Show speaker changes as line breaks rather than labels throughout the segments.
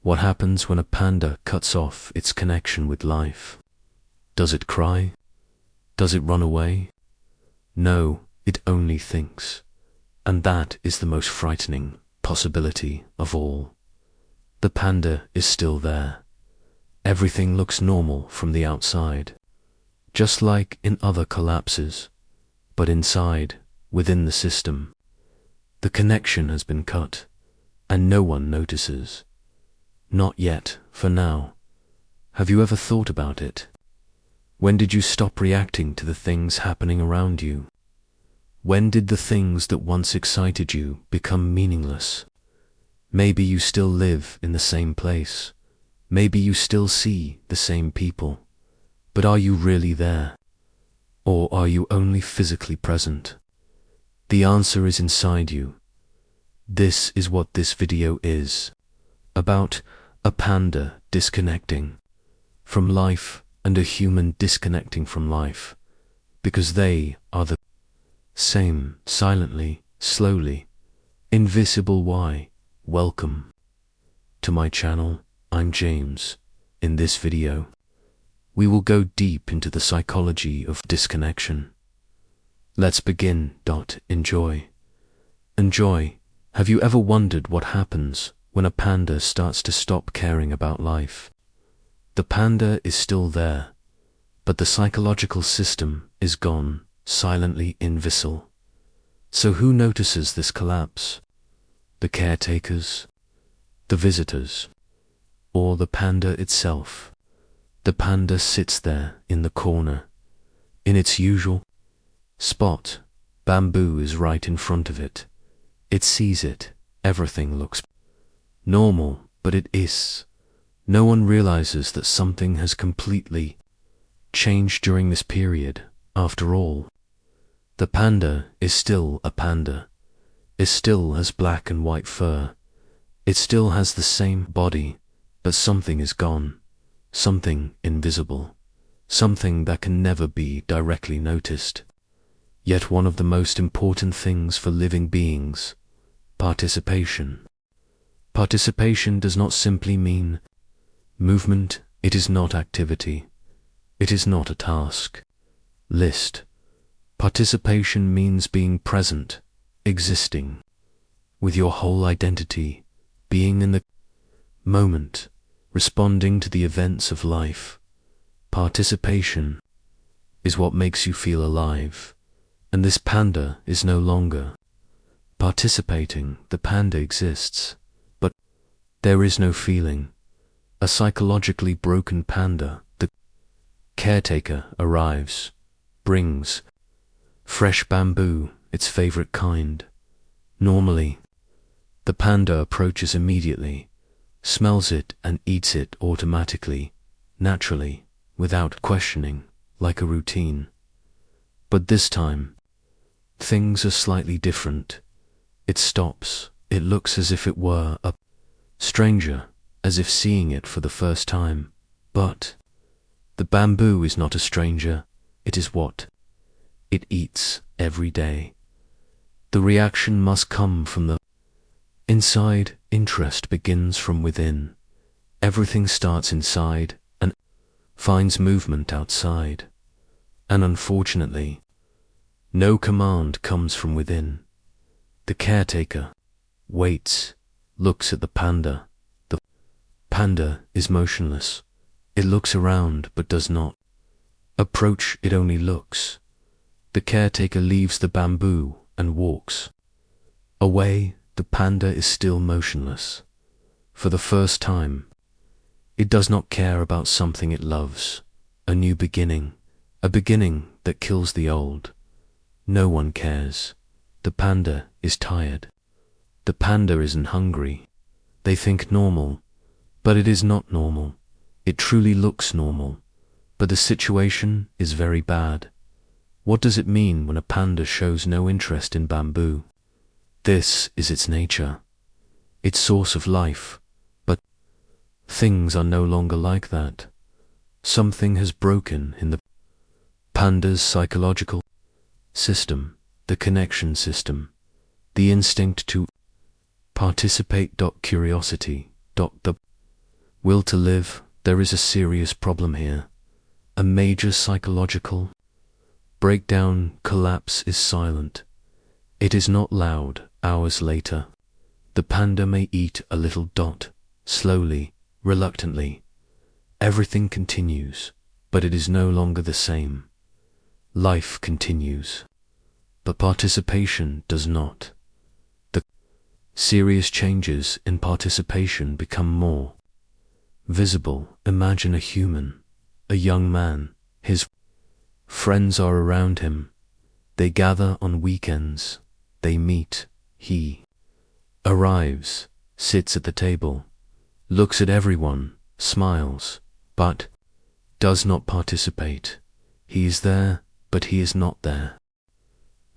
What happens when a panda cuts off its connection with life? Does it cry? Does it run away? No, it only thinks. And that is the most frightening possibility of all. The panda is still there. Everything looks normal from the outside, just like in other collapses. But inside, within the system, the connection has been cut, and no one notices. Not yet, for now. Have you ever thought about it? When did you stop reacting to the things happening around you? When did the things that once excited you become meaningless? Maybe you still live in the same place. Maybe you still see the same people. But are you really there? Or are you only physically present? The answer is inside you. This is what this video is about: a panda disconnecting from life and a human disconnecting from life, because they are the same, silently, slowly, invisible. Why? Welcome to my channel. I'm James. In this video, we will go deep into the psychology of disconnection. Let's begin. Enjoy. Enjoy. Have you ever wondered what happens when a panda starts to stop caring about life? The panda is still there, but the psychological system is gone, silently invisible. So who notices this collapse? The caretakers, the visitors, or the panda itself? The panda sits there in the corner, in its usual spot. Bamboo is right in front of it. It sees it. Everything looks normal, but it is. No one realizes that something has completely changed during this period. After all, the panda is still a panda. It still has black and white fur. It still has the same body, but something is gone. Something invisible. Something that can never be directly noticed. Yet one of the most important things for living beings: participation. Participation does not simply mean movement. It is not activity. It is not a task list. Participation means being present, existing, with your whole identity, being in the moment, responding to the events of life. Participation is what makes you feel alive, and this panda is no longer participating. The panda exists, but there is no feeling. A psychologically broken panda. The caretaker arrives, brings fresh bamboo, its favorite kind. Normally, the panda approaches immediately, smells it and eats it automatically, naturally, without questioning, like a routine. But this time, things are slightly different. It stops. It looks as if it were a stranger, as if seeing it for the first time. But the bamboo is not a stranger. It is what it eats every day. The reaction must come from the inside. Interest begins from within. Everything starts inside and finds movement outside. And unfortunately, no command comes from within. The caretaker waits, looks at the panda. The panda is motionless. It looks around but does not approach. It only looks. The caretaker leaves the bamboo and walks away. The panda is still motionless. For the first time, it does not care about something it loves. A new beginning, a beginning that kills the old. No one cares. The panda is tired. The panda isn't hungry. They think normal, but it is not normal. It truly looks normal, but the situation is very bad. What does it mean when a panda shows no interest in bamboo? This is its nature, its source of life. But things are no longer like that. Something has broken in the panda's psychological system, the connection system, the instinct to participate. Curiosity. The will to live, there is a serious problem here. A major psychological breakdown. Collapse is silent. It is not loud. Hours later, the panda may eat a little dot, slowly, reluctantly. Everything continues, but it is no longer the same. Life continues, but participation does not. The serious changes in participation become more visible. Imagine a human, a young man. His friends are around him. They gather on weekends. They meet. He arrives, sits at the table, looks at everyone, smiles, but does not participate. He is there, but he is not there.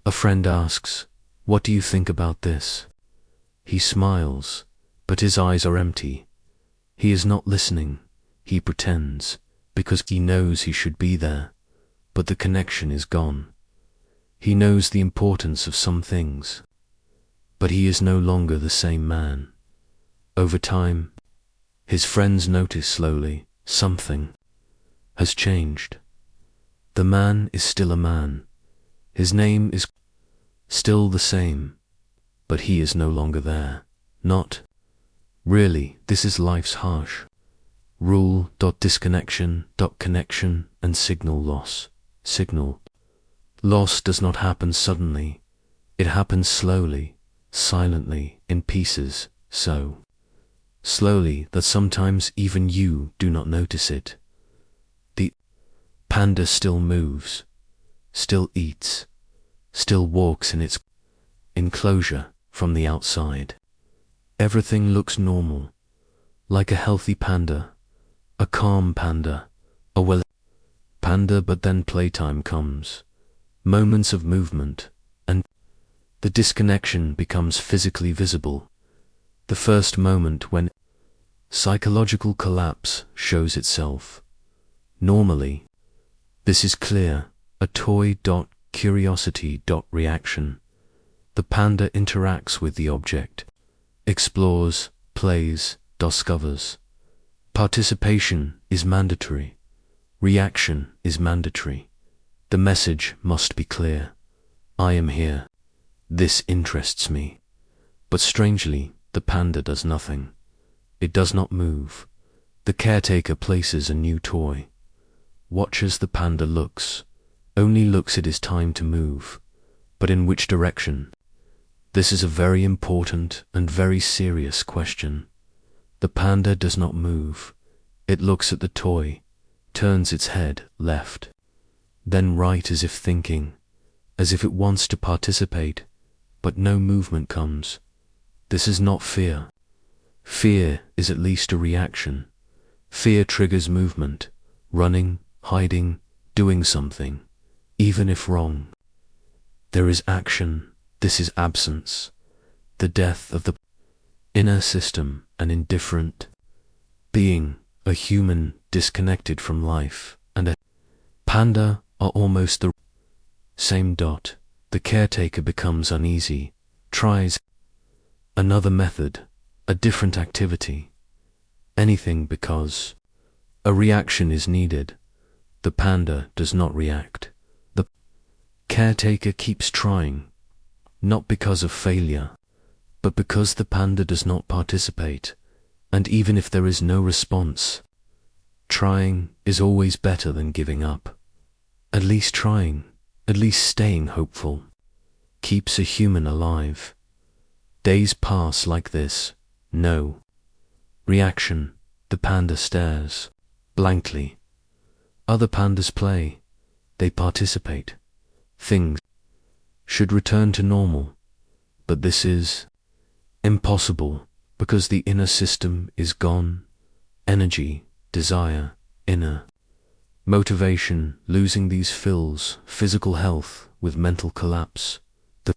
A friend asks, "What do you think about this?" He smiles, but his eyes are empty. He is not listening. He pretends, because he knows he should be there, but the connection is gone. He knows the importance of some things, but he is no longer the same man. Over time, his friends notice slowly something has changed. The man is still a man. His name is still the same, but he is no longer there. Not really. This is life's harsh rule. Disconnection, connection, and signal loss. Signal loss does not happen suddenly. It happens slowly, silently, in pieces, so slowly that sometimes even you do not notice it. The panda still moves, still eats, still walks in its enclosure from the outside. Everything looks normal, like a healthy panda, a calm panda, a well panda, but then playtime comes, moments of movement, and the disconnection becomes physically visible. The first moment when psychological collapse shows itself. Normally, this is clear, a toy. Curiosity. Reaction. The panda interacts with the object, explores, plays, discovers. Participation is mandatory. Reaction is mandatory. The message must be clear. I am here. This interests me. But strangely, the panda does nothing. It does not move. The caretaker places a new toy. Watches the panda looks. Only looks. It is time to move. But in which direction? This is a very important and very serious question. The panda does not move. It looks at the toy, turns its head left, then right, as if thinking, as if it wants to participate, but no movement comes. This is not fear. Fear is at least a reaction. Fear triggers movement, running, hiding, doing something, even if wrong. There is action. This is absence, the death of the inner system, an indifferent being, a human disconnected from life, and a panda are almost the same. The caretaker becomes uneasy, tries another method, a different activity, anything, because a reaction is needed. The panda does not react. The caretaker keeps trying, not because of failure, but because the panda does not participate. And even if there is no response, trying is always better than giving up. At least trying, at least staying hopeful, keeps a human alive. Days pass like this. No reaction. The panda stares blankly. Other pandas play. They participate. Things should return to normal, but this is impossible because the inner system is gone. Energy, desire, inner motivation, losing these fills physical health with mental collapse. The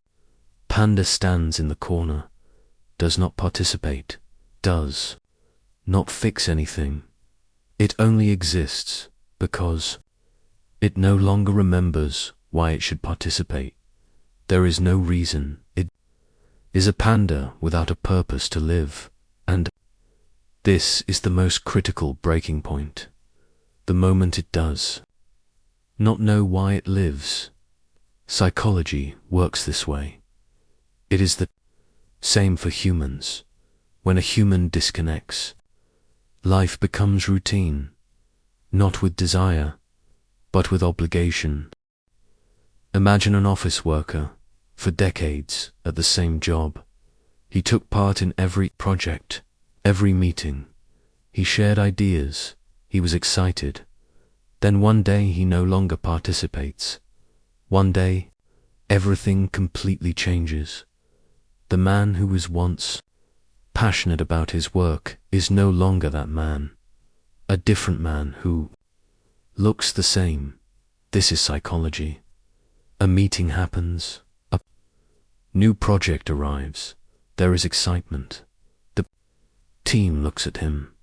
panda stands in the corner, does not participate, does not fix anything. It only exists because it no longer remembers why it should participate. There is no reason. It is a panda without a purpose to live, and This is the most critical breaking point. The moment it does not know why it lives. Psychology works this way. It is the same for humans. When a human disconnects, life becomes routine, not with desire, but with obligation. Imagine an office worker, for decades at the same job. He took part in every project, every meeting. He shared ideas. He was excited. Then one day he no longer participates. One day, everything completely changes. The man who was once passionate about his work is no longer that man. A different man who looks the same. This is psychology. A meeting happens. A new project arrives. There is excitement. The team looks at him.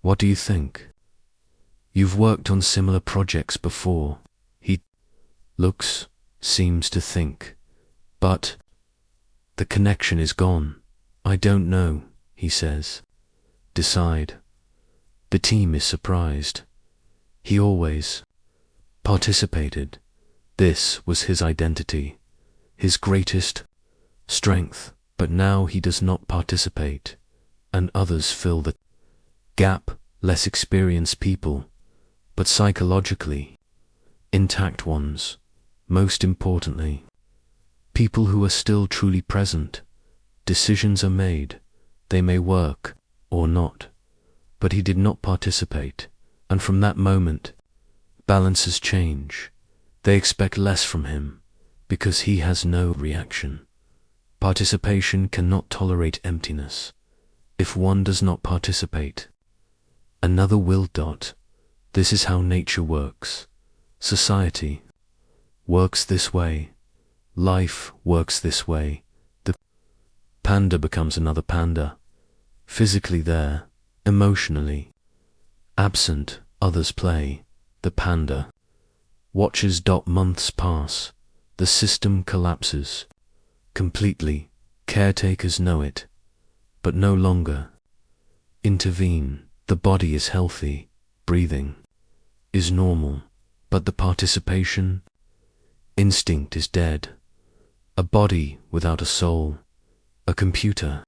What do you think? You've worked on similar projects before. He looks, seems to think. But the connection is gone. I don't know, he says. Decide. The team is surprised. He always participated. This was his identity, his greatest strength. But now he does not participate, and others fill the gap, less experienced people, but psychologically intact ones. Most importantly, people who are still truly present. Decisions are made. They may work or not, but he did not participate, and from that moment, balances change. They expect less from him because he has no reaction. Participation cannot tolerate emptiness. If one does not participate, another will. This is how nature works. Society works this way. Life works this way. The panda becomes another panda. Physically there, emotionally absent. Others play. The panda watches. Months pass. The system collapses. Completely. Caretakers know it, but no longer intervene. The body is healthy, breathing is normal, but the participation instinct is dead. A body without a soul, a computer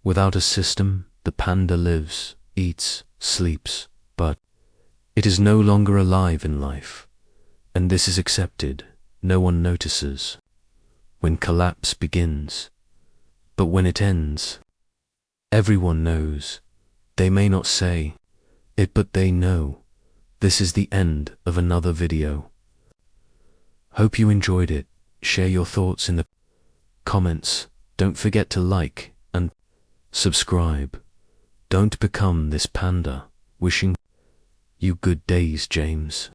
without a system. The panda lives, eats, sleeps, but it is no longer alive in life, and this is accepted. No one notices when collapse begins, but when it ends, everyone knows. They may not say it, but they know. This is the end of another video. Hope you enjoyed it. Share your thoughts in the comments. Don't forget to like and subscribe. Don't become this panda. Wishing you good days, James.